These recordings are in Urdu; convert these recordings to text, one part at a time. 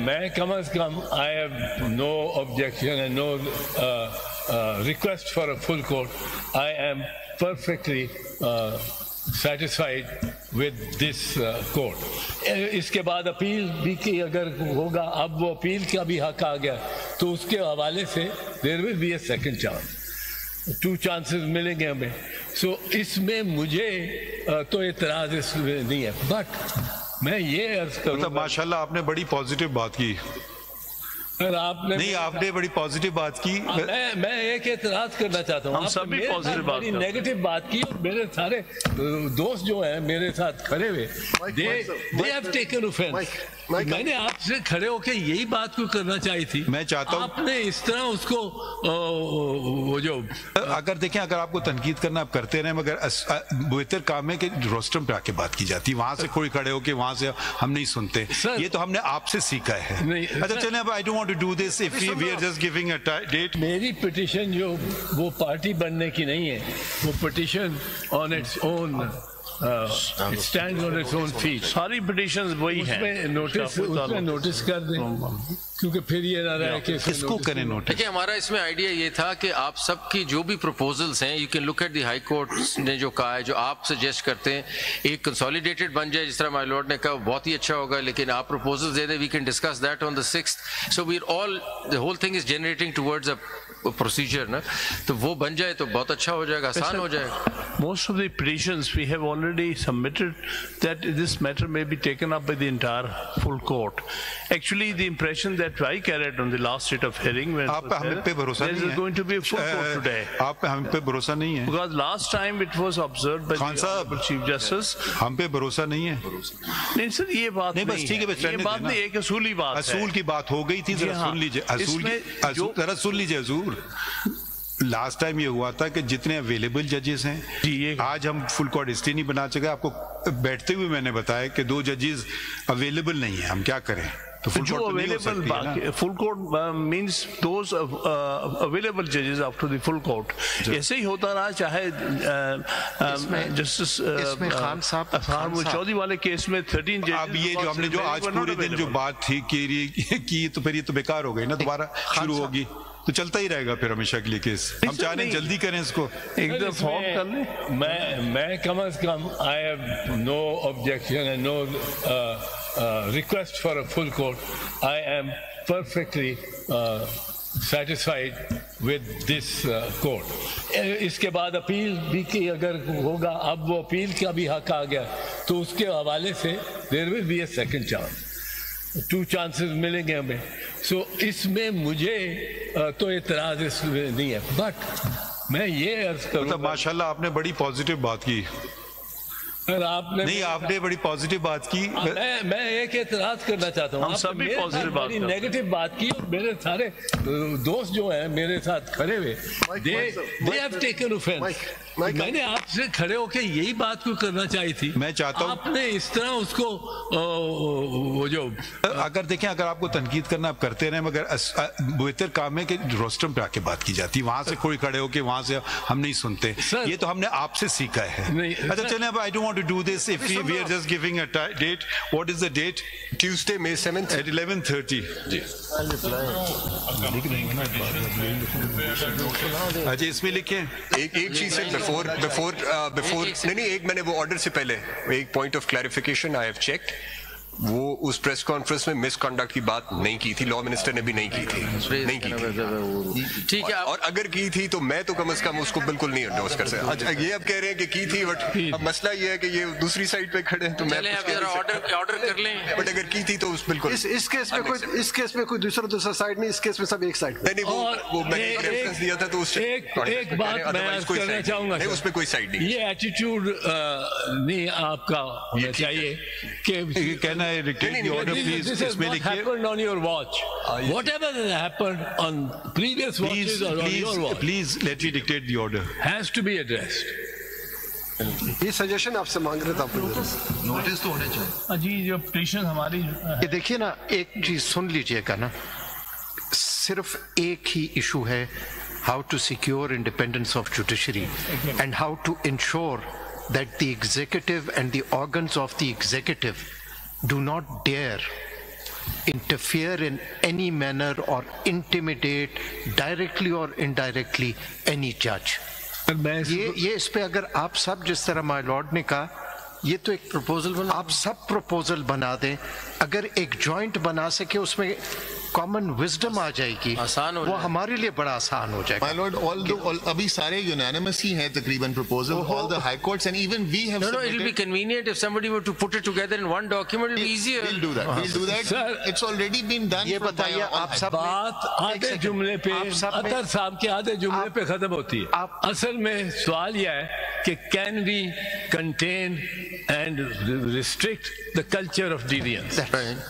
میں کم از کم I have no objection and no request for a full court. I am perfectly satisfied with this court. اس کے بعد اپیل بھی کی اگر ہوگا, اب وہ اپیل کا بھی حق آ گیا تو اس کے حوالے سے there will be a second chance. 2 chances ملیں گے ہمیں. سو اس میں مجھے تو اعتراض اس میں نہیں ہے, بٹ میں یہ عرض کروں, ماشاءاللہ آپ نے بڑی پازیٹیو بات کی. آپ نے بڑی پازیٹیو بات کی. میں ایک اعتراض کرنا چاہتا ہوں, آپ نے بڑی نیگیٹو بات کی, اور میرے سارے دوست جو ہیں میرے ساتھ کھڑے ہوئے they have taken offense. میں نے آپ سے کھڑے ہو کے یہی بات کو کرنا چاہی تھی. میں چاہتا ہوں آپ نے اس طرح اس کو وہ جو اگر دیکھیں, اگر آپ کو تنقید کرنا آپ کرتے رہیں, مگر بہتر کام ہے کہ روسٹرم پہ آ کے بات کی جاتی, وہاں سے کوئی کھڑے ہو کے وہاں سے ہم نہیں سنتے. یہ تو ہم نے آپ سے سیکھا ہے. اچھا چلیں, اب I don't want to do this if we are just giving a date. میری پٹیشن جو وہ پارٹی بننے کی نہیں ہے, وہ petition on its own it stands on its own feet. ساری پٹیشنز وہی ہیں. اس میں نوٹس کر دیں, کیونکہ پھر یہ نہ رہے کہ اس کو کریں نوٹس. دیکھیں, ہمارا اس میں آئیڈیا یہ تھا کہ آپ سب کی جو بھی پروپوزلز ہیں, you can look at the high court نے جو کہا ہے, جو آپ سجیسٹ کرتے ہیں, ایک کنسالیڈیٹڈ بن جائے, جس طرح مائی لارڈ نے کہا بہت ہی اچھا ہوگا, لیکن آپ پروپوزلز دے دیں, we can discuss that on the 6th. So we are all, the whole thing is generating towards a procedure نا, تو وہ بن جائے تو بہت اچھا ہو جائے گا, آسان ہو جائے گا. Most of the petitions we have already submitted that this matter may be taken up by the entire full court. Actually, the impression that I carried on the last state of hearing when there is going to be a full court today. آپ پہ ہم پہ بھروسہ نہیں ہے, because last time it was observed by the Honorable Chief Justice. ہم پہ بھروسہ نہیں ہے. نہیں سر, یہ بات نہیں, بس ٹھیک ہے, یہ بات نہیں, ایک اصولی بات ہے. اصول کی بات ہو گئی تھی, ذرا سن لیجیے. ذرا سن لیجیے حضور. لاسٹ ٹائم یہ ہوا تھا کہ جتنے اویلیبل ججز ہیں, آج ہم فل کورٹ ہسٹری نہیں بنا سکے. آپ کو بیٹھتے ہوئے میں نے بتایا کہ 2 ججز اویلیبل نہیں ہیں, ہم کیا کریں. تو full court means those available ججز up to the full court. ایسے ہی ہوتا رہا, چاہے جسٹس خان صاحب چودھری والے کیس میں 13 ججز. اب یہ جو ہم نے جو آج پورے دن جو بات تھی کی, تو پھر یہ تو بیکار ہو گئی نا, دوبارہ شروع ہوگی تو چلتا ہی رہے گا پھر ہمیشہ کے لیے کیس. ہم چاہ رہے ہیں جلدی کریں اس کو, ایک دفعہ فارم کر لیں. میں کم از کم I have no objection and no request for a full court. I am perfectly satisfied with this court. اس کے بعد اپیل بھی کی اگر ہوگا, اب وہ اپیل کا بھی حق آ گیا تو اس کے حوالے سے there will be a second chance. 2 chances ملیں گے ہمیں. سو اس میں مجھے تو اعتراض اس میں نہیں ہے, بٹ میں یہ عرض کروں, ماشاءاللہ آپ نے بڑی پازیٹیو بات کی. آپ نے بڑی پازیٹیو بات کی. میں ایک اعتراض کرنا چاہتا ہوں, آپ نے بڑی نیگیٹو بات کی, اور میرے سارے دوست جو ہیں میرے ساتھ کھڑے ہوئے they have taken offense. میں نے آپ سے کھڑے ہو کے یہی بات کو کرنا چاہی تھی. میں چاہتا ہوں آپ نے اس طرح اس کو وہ جو اگر دیکھیں, اگر آپ کو تنقید کرنا آپ کرتے رہیں, مگر بہتر کام ہے کہ روسٹرم پہ آ کے بات کی جاتی, وہاں سے کوئی کھڑے ہو کے وہاں سے ہم نہیں سنتے. یہ تو ہم نے آپ سے سیکھا ہے. اچھا چلیں, اب I don't want to do this if we are just giving a date. What is the date? Tuesday, May 7th at 11:30. جی اچھا, اس میں لکھیں ایک چیز ہے before نہیں, ایک میں نے وہ آرڈر سے پہلے ایک point of clarification I have checked. وہ اس پریس کانفرنس میں مس کنڈکٹ کی بات نہیں کی تھی, لا منسٹر نے بھی نہیں کی تھی. ٹھیک ہے, اور اگر کی تھی تو میں تو کم از کم اس کو بالکل نہیں انڈورس کر سکتا. اچھا, یہ اب کہہ رہے ہیں کہ کی تھی, بٹ اب مسئلہ یہ ہے کہ یہ دوسری سائڈ پہ کھڑے ہیں, تو میں آرڈر کر لیں, بٹ اگر کی تھی تو اس بالکل اس کیس میں کوئی دوسرا سائڈ نہیں, اس کیس میں سب ایک سائڈ. نہیں, وہ میں نے ریفرنس دیا تھا, تو اس ایک بات میں کرنا چاہوں گا, اس پہ کوئی سائڈ نہیں. یہ ایٹیٹیوڈ نہیں آپ کا ہونا چاہیے کہ کہنا This is what happened on your watch. Whatever has happened on previous watches or on your watch, please let me dictate the order. Has to be addressed. یہ سجیشن آپ سے مانگ رہے تھے, آپ نوٹس تو ہونے چاہیے. جی, جو پٹیشن ہماری یہ دیکھیے نا, ایک چیز سن لیجئے گا نا, صرف ایک ہی ایشو ہے, how to secure independence of judiciary and how to ensure that the executive and the organs of the executive do not dare interfere in any manner or intimidate directly or indirectly any judge. یہ اس پہ اگر آپ سب جس طرح مائی لارڈ نے کہا یہ تو ایک پروپوزل بنا, آپ سب پروپوزل بنا دیں, اگر ایک جوائنٹ بنا سکے اس میں کامن وزڈم آ جائے گی, وہ ہمارے لیے بڑا آسان ہو جائے گا. My lord, ابھی سارے یونانیمس ہی ہیں تقریباً proposal, all the high courts and even we have submitted. No, it will be convenient if somebody were to put it together in one document, it will be easier. We'll do that. Sir, it's already been done. یہ بتائیے آپ سب بات آدھے جملے پہ, اطہر صاحب کے آدھے جملے پہ ختم ہوتی ہے. اصل میں سوال یہ ہے کہ can we contain and restrict the culture of deviance.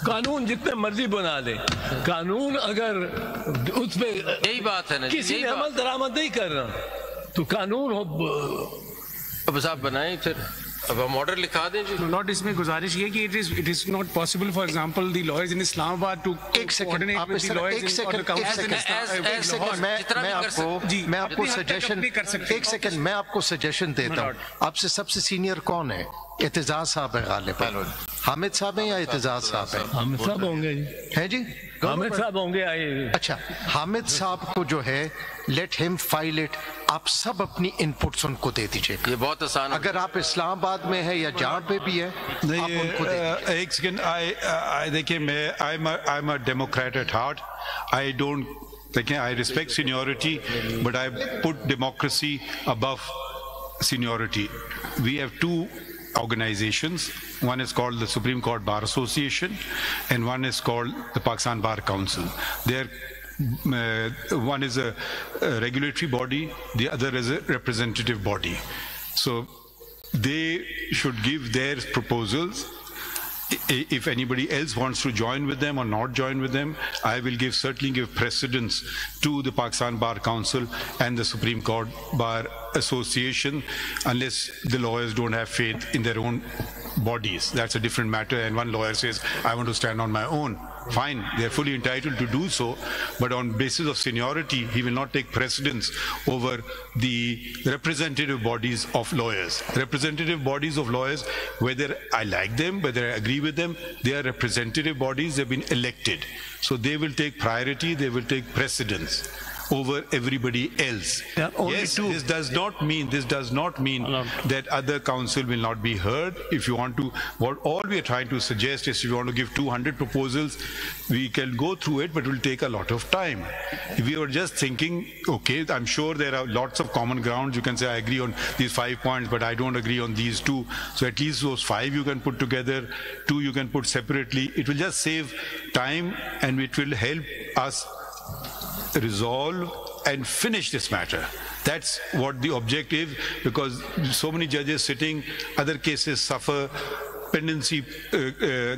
قانون جتنے مرضی بنا دیں, قانون اگر اس پہ یہی بات ہے نا, کسی نے عمل درآمد نہیں کرنا تو قانون بس آپ بنائیں, پھر اب ہم آرڈر لکھا دیں جی. لارڈ اس میں گزارش یہ کہ it is not possible for example the lawyers in Islamabad to coordinate with the lawyers in other councils. میں آپ کو سجیشن, ایک سیکنڈ میں آپ کو سجیشن دیتا ہوں. آپ سے سب سے سینئر کون ہے؟ اعتزاز صاحب ہے غالباً. حامد صاحب ہیں یا اعتزاز صاحب ہیں؟ حامد صاحب ہوں گے. ہیں جی, حامد صاحب ہوں گے. اچھا, حامد صاحب کو جو ہے لیٹ ہم فائل اٹ, آپ سب اپنی ان پٹس ان کو دے دیجیے. یہ بہت آسان ہے. اگر آپ اسلام آباد میں ہے یا جہاں پہ بھی ہے آپ ان کو دے دیجیے. ایک سیکنڈ, دیکھیے میں I am a democrat at heart. I don't, دیکھیں I respect seniority but I put democracy above seniority. We have two organizations. One is called the Supreme Court Bar Association and one is called the Pakistan Bar Council. One is a regulatory body, the other is a representative body. So they should give their proposals. If anybody else wants to join with them or not join with them, I will certainly give precedence to the Pakistan Bar Council and the Supreme Court Bar Association, unless the lawyers don't have faith in their own bodies. That's a different matter. And one lawyer says, I want to stand on my own. Fine, they're fully entitled to do so, but on basis of seniority, he will not take precedence over the representative bodies of lawyers. Representative bodies of lawyers, whether I like them, whether I agree with them, they are representative bodies, they've been elected. So they will take priority, they will take precedence over everybody else. Yes, this does not mean that other council will not be heard. If you want to, all we are trying to suggest is if you want to give 200 proposals, we can go through it, but it will take a lot of time. If we were just thinking, okay, I'm sure there are lots of common grounds. You can say, I agree on these 5 points, but I don't agree on these 2. So at least those 5 you can put together, 2 you can put separately. It will just save time and it will help us resolve and finish this matter. That's what the objective, because so many judges sitting, other cases suffer, pendency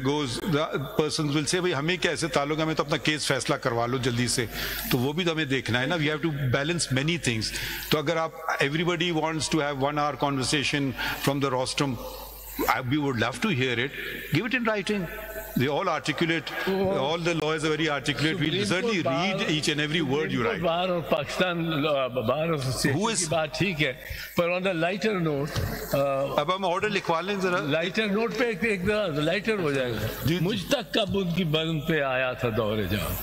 goes, the persons will say, bhai hame kya aise taluk, hame to apna case faisla karwa lo jaldi se. To wo bhi to hame dekhna hai na, we have to balance many things. To agar everybody wants to have 1 hour conversation from the rostrum, we would love to hear it. Give it in writing. They all articulate, all the lawyers are very articulate. We'll certainly read each and every word you write. Bar or Pakistan Bar Association کی بات ٹھیک ہے, پر on the lighter note, اب ہم آرڈر لکھوا لیں ذرا. لائٹر نوٹ پہ ایک لائٹر ہو جائے گا. مجھ تک کب ان کی بند پہ آیا تھا دور جہاں.